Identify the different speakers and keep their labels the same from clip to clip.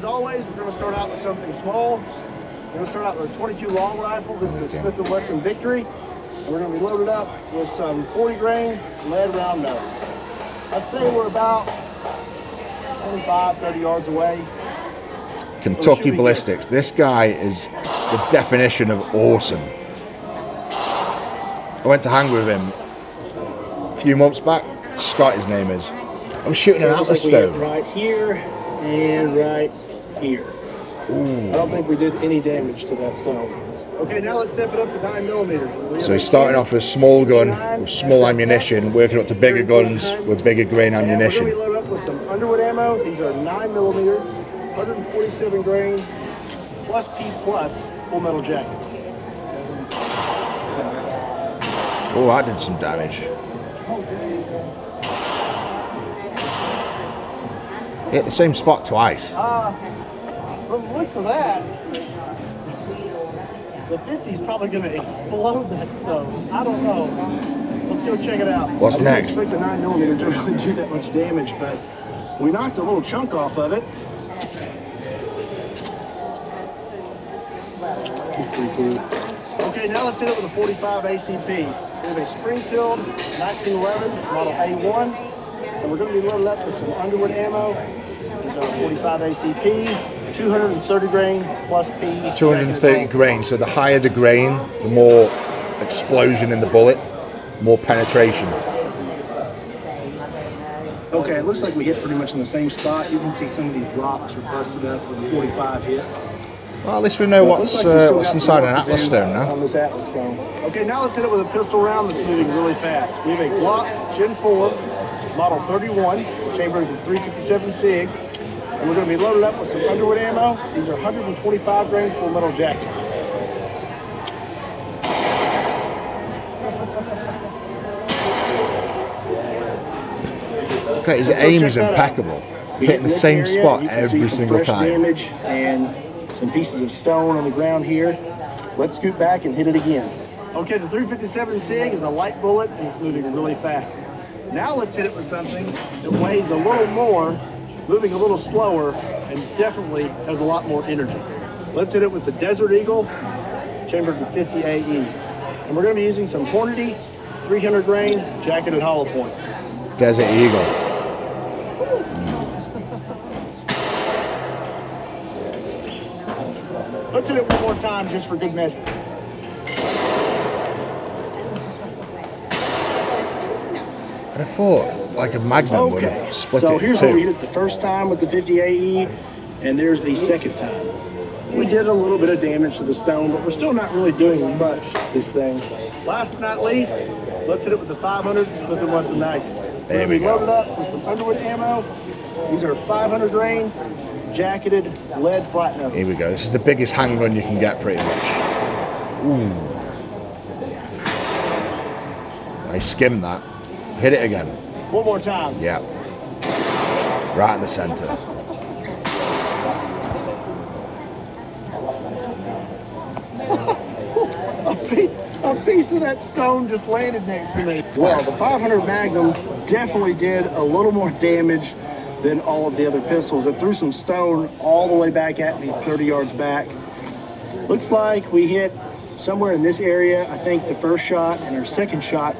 Speaker 1: as always, we're going to start out with something small. We're going to start out with a 22 long rifle. This is a Smith & Wesson Victory. And we're going to be loaded up with some 40 grain lead round nose. I'd say we're about 25, 30 yards away.
Speaker 2: Kentucky Ballistics. This guy is the definition of awesome. I went to hang with him a few months back. Scott, his name is. I'm shooting an Atlas stone.
Speaker 1: Right here and right here. Ooh. I don't think we did any damage to that stone. Okay, now let's step it up to 9mm.
Speaker 2: So he's starting off with a small gun with small ammunition, working up to bigger guns with bigger grain ammunition.
Speaker 1: We're going to be loaded up with some Underwood ammo. These are 9mm, 147 grain, plus P plus full metal jackets.
Speaker 2: Oh, that did some damage. Hit the same spot twice.
Speaker 1: From the looks of that, the 50's probably going to explode that stone. I don't know. Let's go check it out.
Speaker 2: What's next?
Speaker 1: I didn't expect the 9mm to really do that much damage, but we knocked a little chunk off of it. Okay, now let's hit it with a 45 ACP. We have a Springfield 1911 model A1, and we're going to be loaded up with some Underwood ammo. So 45 ACP, 230 grain plus P.
Speaker 2: 230 grain, so the higher the grain, the more explosion in the bullet, more penetration.
Speaker 1: Okay, it looks like we hit pretty much in the same spot. You can see some of these rocks are busted up with a 45 hit.
Speaker 2: Well, at least we know what's inside an Atlas stone now.
Speaker 1: On this Atlas stone. Okay, now let's hit it with a pistol round that's moving really fast. We have a Glock Gen 4, model 31, chambered with 357 SIG. And we're going to be loaded up with some Underwood ammo. These are 125 grain full metal jackets.
Speaker 2: Okay, his aim is impeccable. Hitting the same spot every single time.
Speaker 1: Damage and some pieces of stone on the ground here. Let's scoot back and hit it again. Okay, the 357 SIG is a light bullet and it's moving really fast. Now let's hit it with something that weighs a little more, moving a little slower, and definitely has a lot more energy. Let's hit it with the Desert Eagle, chambered with 50 AE. And we're going to be using some Hornady 300 grain jacketed hollow points.
Speaker 2: Desert Eagle.
Speaker 1: Let's hit it one more time just for good measure.
Speaker 2: I thought like a Magnum would have split it in two. So
Speaker 1: here's where we hit it the first time with the 50 AE, and there's the second time. We did a little bit of damage to the stone, but we're still not really doing much this thing. Last but not least, let's hit it with the 500 Smith & Wesson knife.
Speaker 2: There we go.
Speaker 1: Loaded up with some Underwood ammo. These are 500 grain, jacketed lead flat nose.
Speaker 2: Here we go. This is the biggest handgun you can get, pretty much. Ooh. I skimmed that. Hit it again.
Speaker 1: One more time.
Speaker 2: Yeah. Right in the center.
Speaker 1: A piece of that stone just landed next to me. Well, the 500 Magnum definitely did a little more damage than all of the other pistols. It threw some stone all the way back at me, 30 yards back. Looks like we hit somewhere in this area. I think the first shot and our second shot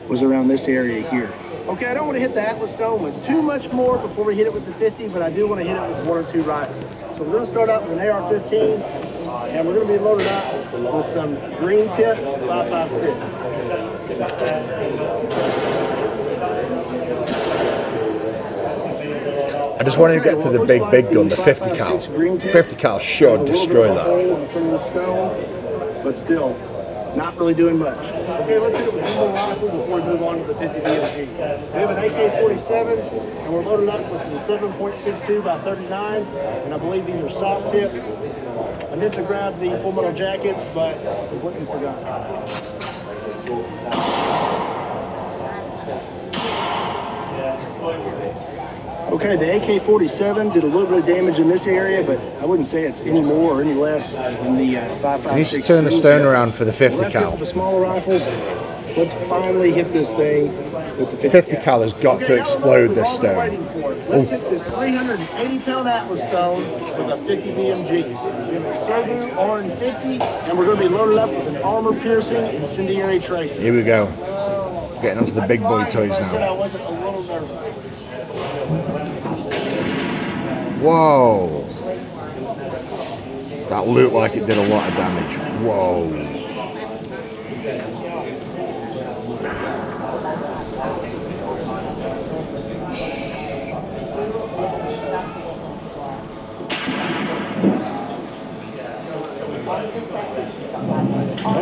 Speaker 1: was around this area here. Okay, I don't want to hit the Atlas stone with too much more before we hit it with the 50, but I do want to hit it with one or two rifles. So we're going to start out with an AR-15, and we're going to be loaded up with some green tip 5.56.
Speaker 2: I just want to get to the big gun, the 50 cal. 50 cal should destroy that.
Speaker 1: From the stone, but still, not really doing much. Okay, let's hit it with one more rifle before we move on to the 50 BMG. We have an AK-47, and we're loaded up with some 7.62 by 39, and I believe these are soft tips. I meant to grab the full metal jackets, but completely forgot. Okay, the AK-47 did a little bit of damage in this area, but I wouldn't say it's any more or any less than the 5.56.
Speaker 2: You need to turn the stone around for the 50
Speaker 1: well,
Speaker 2: cal.
Speaker 1: For the smaller rifles, let's finally hit this thing with the 50
Speaker 2: cal has got to explode this stone.
Speaker 1: Let's hit this 380-pound Atlas stone with a 50 BMG. We have a Shogu RN50, and we're going to be loaded up with an armor-piercing incendiary tracer.
Speaker 2: Here we go. Getting onto the big boy toys
Speaker 1: I said I
Speaker 2: now.
Speaker 1: wasn't a little nervous.
Speaker 2: Whoa. That looked like it did a lot of damage. Whoa.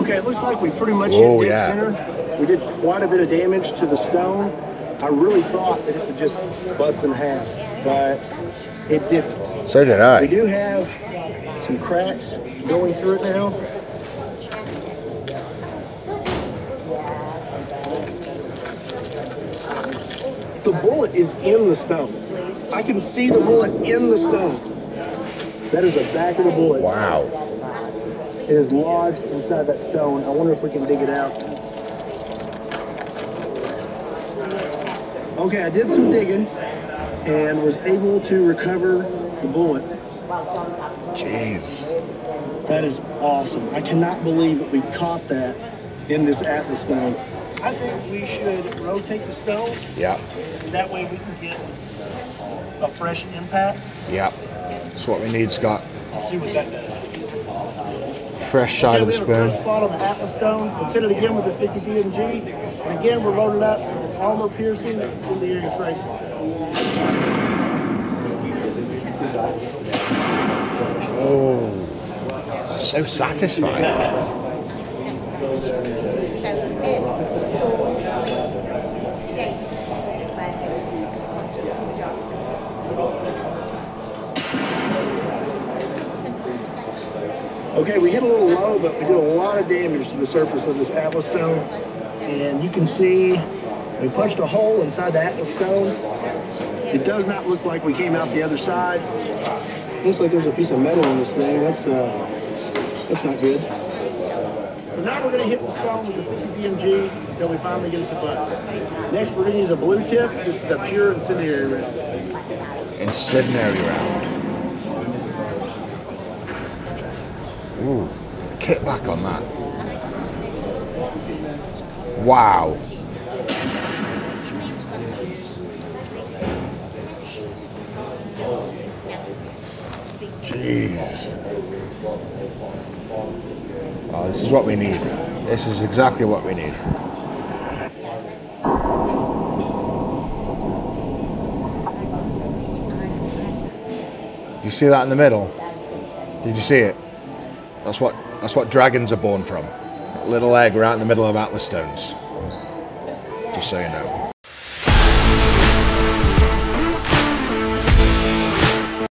Speaker 1: Okay, it looks like we pretty much
Speaker 2: Oh,
Speaker 1: hit dead
Speaker 2: yeah.
Speaker 1: center. We did quite a bit of damage to the stone. I really thought that it would just bust in half, but it didn't.
Speaker 2: So did
Speaker 1: We
Speaker 2: I.
Speaker 1: do have some cracks going through it now. The bullet is in the stone. I can see the bullet in the stone. That is the back of the bullet.
Speaker 2: Wow.
Speaker 1: It is lodged inside that stone. I wonder if we can dig it out. Okay, I did some digging and was able to recover the bullet.
Speaker 2: Jeez.
Speaker 1: That is awesome. I cannot believe that we caught that in this Atlas stone. I think we should rotate the stone.
Speaker 2: Yep.
Speaker 1: That way we can get a fresh impact
Speaker 2: Yep. That's what we need, Scott.
Speaker 1: and see what that does.
Speaker 2: Fresh side of the
Speaker 1: We have a first
Speaker 2: spoon.
Speaker 1: spot on the Atlas stone. Let's hit it again with the 50 BMG. And again, we're loaded up with an armor piercing incendiary tracer.
Speaker 2: Oh. So satisfying.
Speaker 1: Okay, we hit a little low, but we did a lot of damage to the surface of this Atlas stone. And you can see we punched a hole inside the Atlas stone. It does not look like we came out the other side. Looks like there's a piece of metal in this thing. That's not good. So now we're going to hit the stone with the 50 BMG until we finally get it to bust. Next, we're going to use a blue tip. This is a pure incendiary round.
Speaker 2: Incendiary round. Ooh. Kick back on that. Wow. Jeez. Oh, this is what we need. This is exactly what we need. Do you see that in the middle? Did you see it? That's what dragons are born from. Little egg right in the middle of Atlas stones. Just so you know.